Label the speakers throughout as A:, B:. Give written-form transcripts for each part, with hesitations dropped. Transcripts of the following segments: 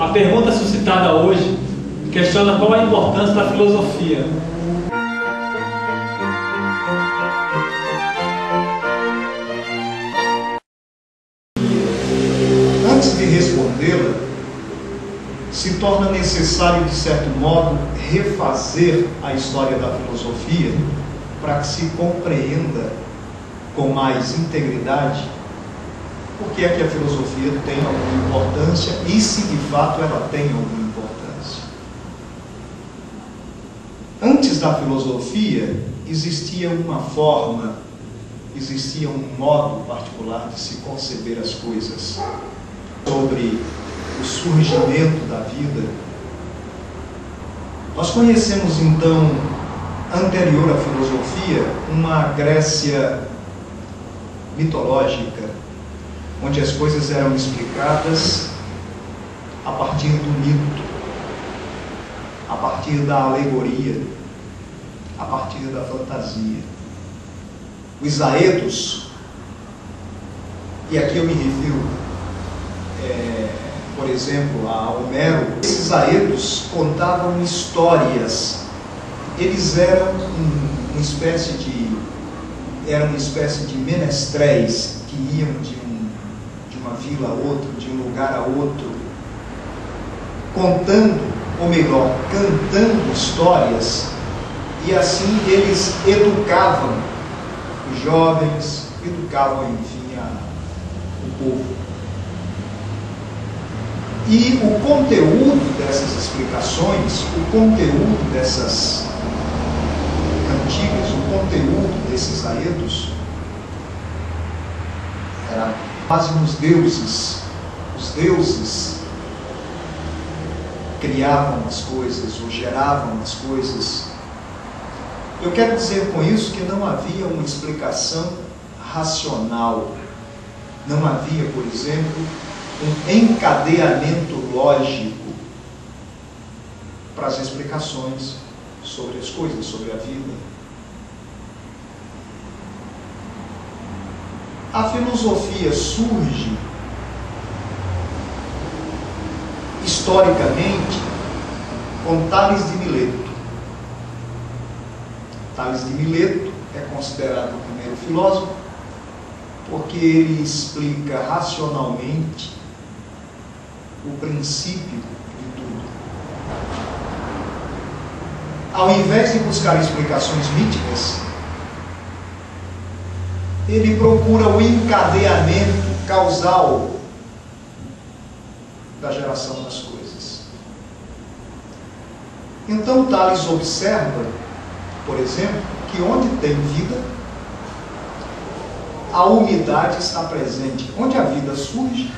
A: A pergunta suscitada hoje questiona qual a importância da filosofia.
B: Antes de respondê-la, se torna necessário, de certo modo, refazer a história da filosofia para que se compreenda com mais integridade por que é que a filosofia tem alguma importância e se de fato ela tem alguma importância. Antes da filosofia existia uma forma, existia um modo particular de se conceber as coisas, sobre o surgimento da vida. Nós conhecemos então, anterior à filosofia, uma Grécia mitológica, onde as coisas eram explicadas a partir do mito, a partir da alegoria, a partir da fantasia. Os aedos, e aqui eu me refiro, por exemplo, a Homero, esses aedos contavam histórias. Eles eram uma espécie de menestréis que iam de uma vila a outra, de um lugar a outro, contando, ou melhor, cantando histórias, e assim eles educavam os jovens, educavam, enfim, o povo. E o conteúdo dessas explicações, o conteúdo dessas cantigas, o conteúdo desses aedos, era quase nos deuses. Os deuses criavam as coisas, ou geravam as coisas. Eu quero dizer com isso que não havia uma explicação racional. Não havia, por exemplo, um encadeamento lógico para as explicações sobre as coisas, sobre a vida. A filosofia surge historicamente com Tales de Mileto. Tales de Mileto é considerado o primeiro filósofo porque ele explica racionalmente o princípio de tudo. Ao invés de buscar explicações míticas, ele procura o encadeamento causal da geração das coisas. Então Tales observa, por exemplo, que onde tem vida, a umidade está presente. Onde a vida surge,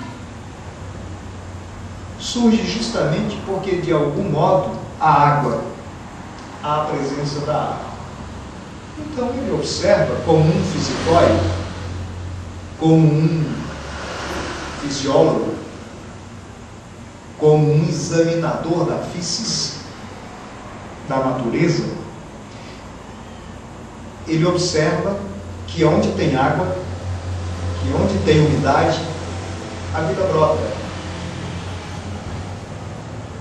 B: surge justamente porque, de algum modo, a água, há a presença da água. Então ele observa como um fisicóide, como um fisiólogo, como um examinador da físis, da natureza. Ele observa que onde tem água, que onde tem umidade, a vida brota.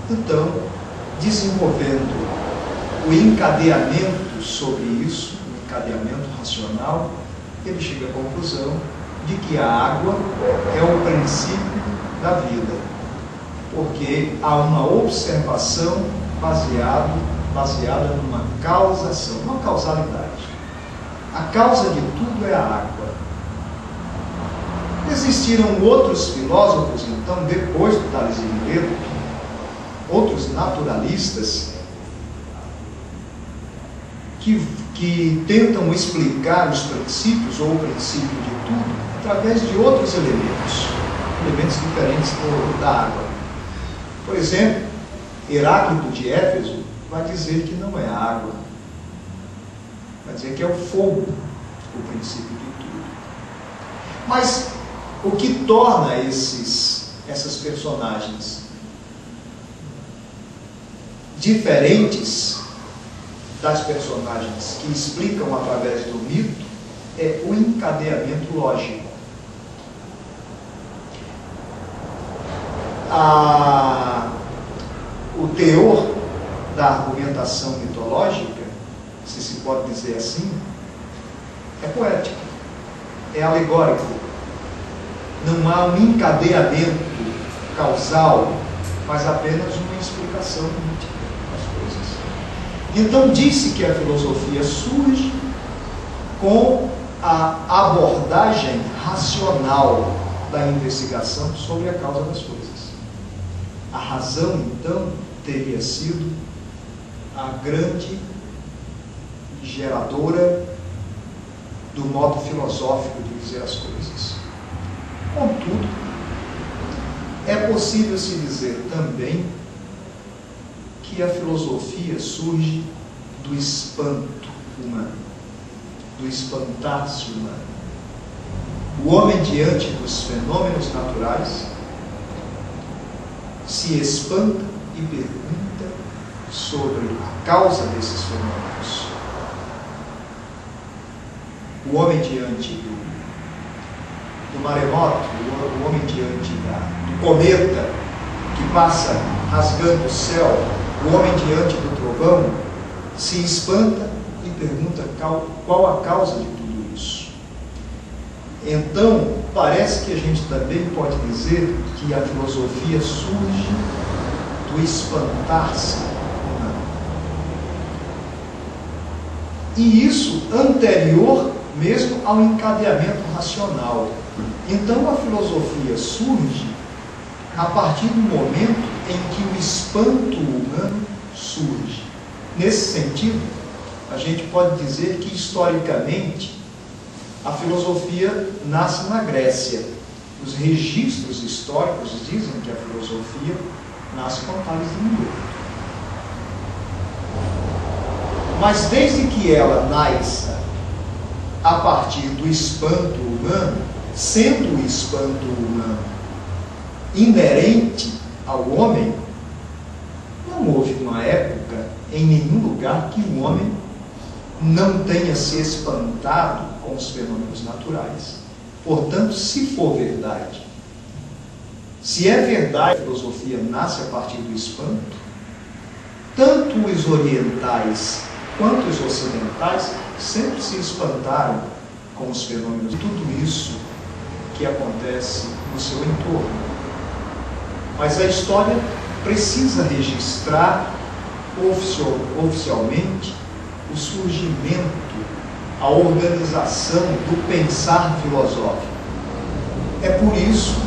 B: Então, desenvolvendo o encadeamento sobre isso, o encadeamento racional, ele chega à conclusão de que a água é o princípio da vida, porque há uma observação baseada numa causação, uma causalidade. A causa de tudo é a água. Existiram outros filósofos, então, depois do Tales de Mileto, outros naturalistas, que tentam explicar os princípios, ou o princípio de tudo, através de outros elementos diferentes da água. Por exemplo, Heráclito de Éfeso vai dizer que não é a água, vai dizer que é o fogo, o princípio de tudo. Mas o que torna essas personagens diferentes das personagens que explicam através do mito é o encadeamento lógico. o teor da argumentação mitológica, se pode dizer assim, é poético, é alegórico. Não há um encadeamento causal, mas apenas uma explicação mítica das coisas. Então disse que a filosofia surge com a abordagem racional da investigação sobre a causa das coisas. A razão, então, teria sido a grande geradora do modo filosófico de dizer as coisas. Contudo, é possível se dizer também que a filosofia surge do espanto humano, do espantar-se humano. O homem, diante dos fenômenos naturais, se espanta e pergunta sobre a causa desses fenômenos. O homem diante do maremoto, o homem diante do cometa que passa rasgando o céu, o homem diante do trovão, se espanta e pergunta qual a causa de tudo isso. Então, parece que a gente também pode dizer que a filosofia surge do espantar-se humano. E isso anterior mesmo ao encadeamento racional. Então a filosofia surge a partir do momento em que o espanto humano surge. Nesse sentido, a gente pode dizer que historicamente a filosofia nasce na Grécia. Os registros históricos dizem que a filosofia nasce com Tales de Mileto. Mas desde que ela nasce a partir do espanto humano, sendo o espanto humano inerente ao homem, não houve uma época em nenhum lugar que o homem não tenha se espantado com os fenômenos naturais. Portanto, se for verdade, se é verdade que a filosofia nasce a partir do espanto, tanto os orientais quanto os ocidentais sempre se espantaram com os fenômenos, tudo isso que acontece no seu entorno. Mas a história precisa registrar oficialmente o surgimento, a organização do pensar filosófico. É por isso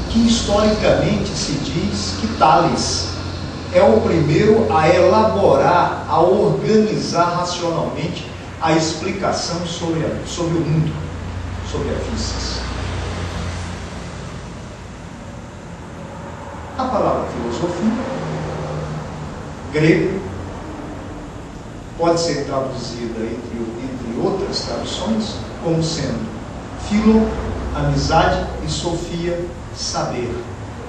B: que historicamente se diz que Tales é o primeiro a elaborar, a organizar racionalmente a explicação sobre o mundo, sobre a física. A palavra filosofia, grego, pode ser traduzida entre outras traduções como sendo filo, amizade, e sofia, saber.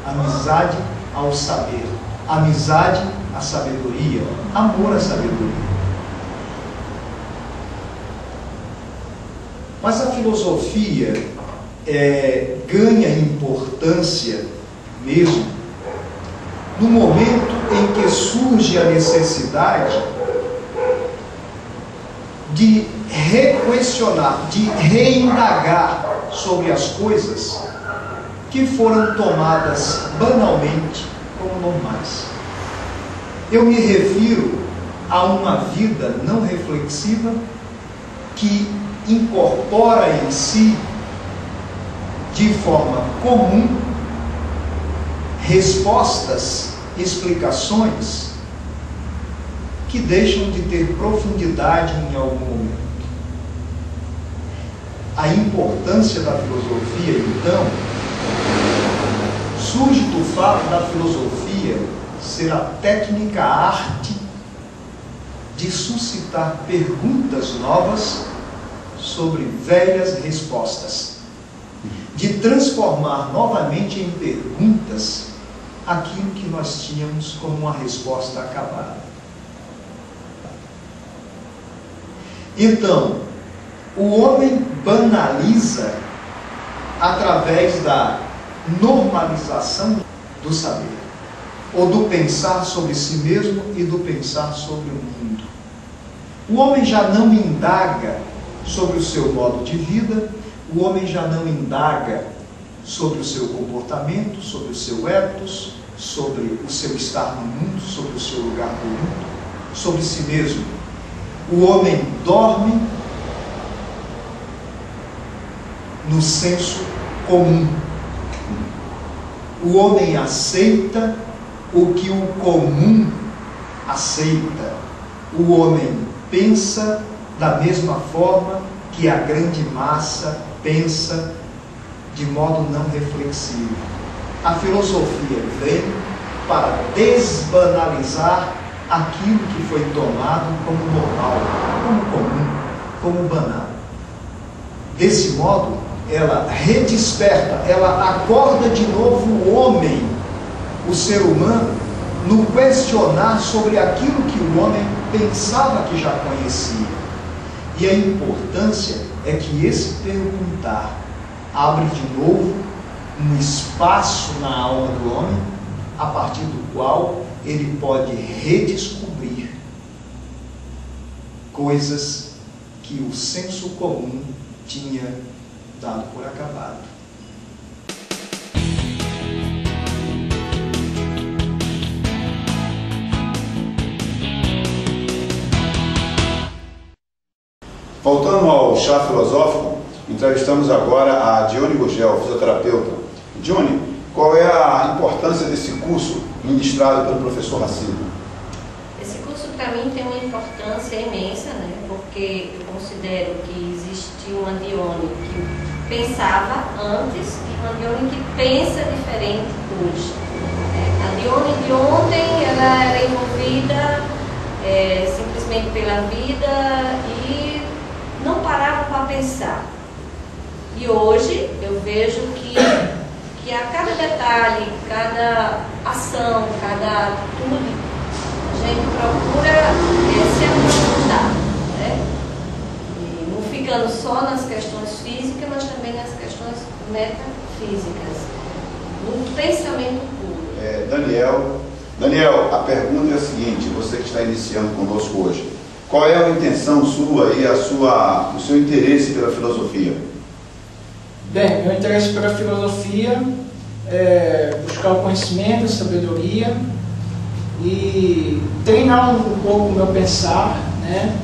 B: Amizade ao saber. Amizade à sabedoria. Amor à sabedoria. Mas a filosofia ganha importância mesmo no momento em que surge a necessidade de requestionar, de reindagar sobre as coisas que foram tomadas banalmente como normais. Eu me refiro a uma vida não reflexiva que incorpora em si, de forma comum, respostas, explicações que deixam de ter profundidade em algum momento. A importância da filosofia, então, surge do fato da filosofia ser a técnica, a arte de suscitar perguntas novas sobre velhas respostas, de transformar novamente em perguntas aquilo que nós tínhamos como uma resposta acabada. Então, o homem banaliza através da normalização do saber. ou do pensar sobre si mesmo e do pensar sobre o mundo. O homem já não indaga sobre o seu modo de vida, o homem já não indaga sobre o seu comportamento, sobre o seu ethos, sobre o seu estar no mundo, sobre o seu lugar no mundo, sobre si mesmo. O homem dorme no senso comum. O homem aceita o que o comum aceita. O homem pensa da mesma forma que a grande massa pensa, de modo não reflexivo. A filosofia vem para desbanalizar aquilo que foi tomado como normal, como comum, como banal. Desse modo, ela redesperta, ela acorda de novo o homem, o ser humano, no questionar sobre aquilo que o homem pensava que já conhecia. E a importância é que esse perguntar abre de novo um espaço na alma do homem, a partir do qual ele pode redescobrir coisas que o senso comum tinha dado por acabado.
C: Voltando ao chá filosófico, entrevistamos agora a Dione Gurgel, fisioterapeuta. Dione, qual é a importância desse curso ministrado pelo professor Racido?
D: Esse curso para mim tem uma importância imensa, né? Porque eu considero que existe uma Dione que pensava antes e uma Dione que pensa diferente hoje. A Dione de ontem ela era envolvida simplesmente pela vida e não parava para pensar. E hoje eu vejo que a cada detalhe, cada ação, cada atitude, a gente procura se aprofundar, né? E não ficando só nas questões físicas, mas também nas questões metafísicas, no pensamento puro.
C: Daniel, a pergunta é a seguinte, você que está iniciando conosco hoje, qual é a intenção sua e o seu interesse pela filosofia?
E: Bem, meu interesse pela filosofia é buscar o conhecimento, a sabedoria e treinar um pouco o meu pensar, né?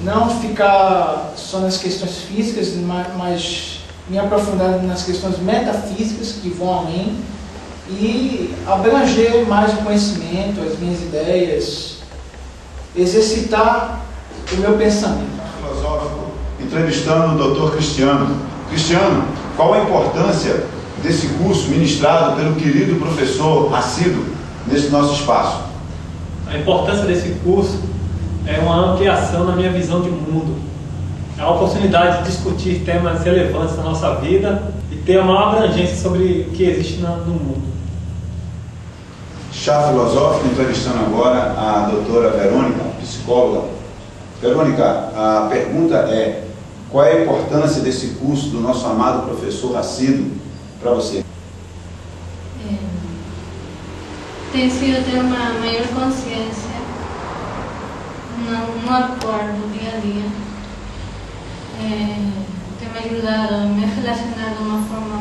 E: Não ficar só nas questões físicas, mas me aprofundar nas questões metafísicas que vão além e abranger mais o conhecimento, as minhas ideias, exercitar o meu pensamento.
C: Filosófico, entrevistando o Dr. Cristiano. Cristiano, qual a importância desse curso ministrado pelo querido professor Racido nesse nosso espaço?
A: A importância desse curso é uma ampliação na minha visão de mundo. É a oportunidade de discutir temas relevantes na nossa vida e ter uma maior abrangência sobre o que existe no mundo.
C: Chá filosófico, entrevistando agora a doutora Verônica, psicóloga. Verônica, a pergunta é: qual é a importância desse curso do nosso amado professor Racido para você?
F: Tem sido ter uma maior consciência no atuar do dia a dia. Tem me ajudado a me relacionar de uma forma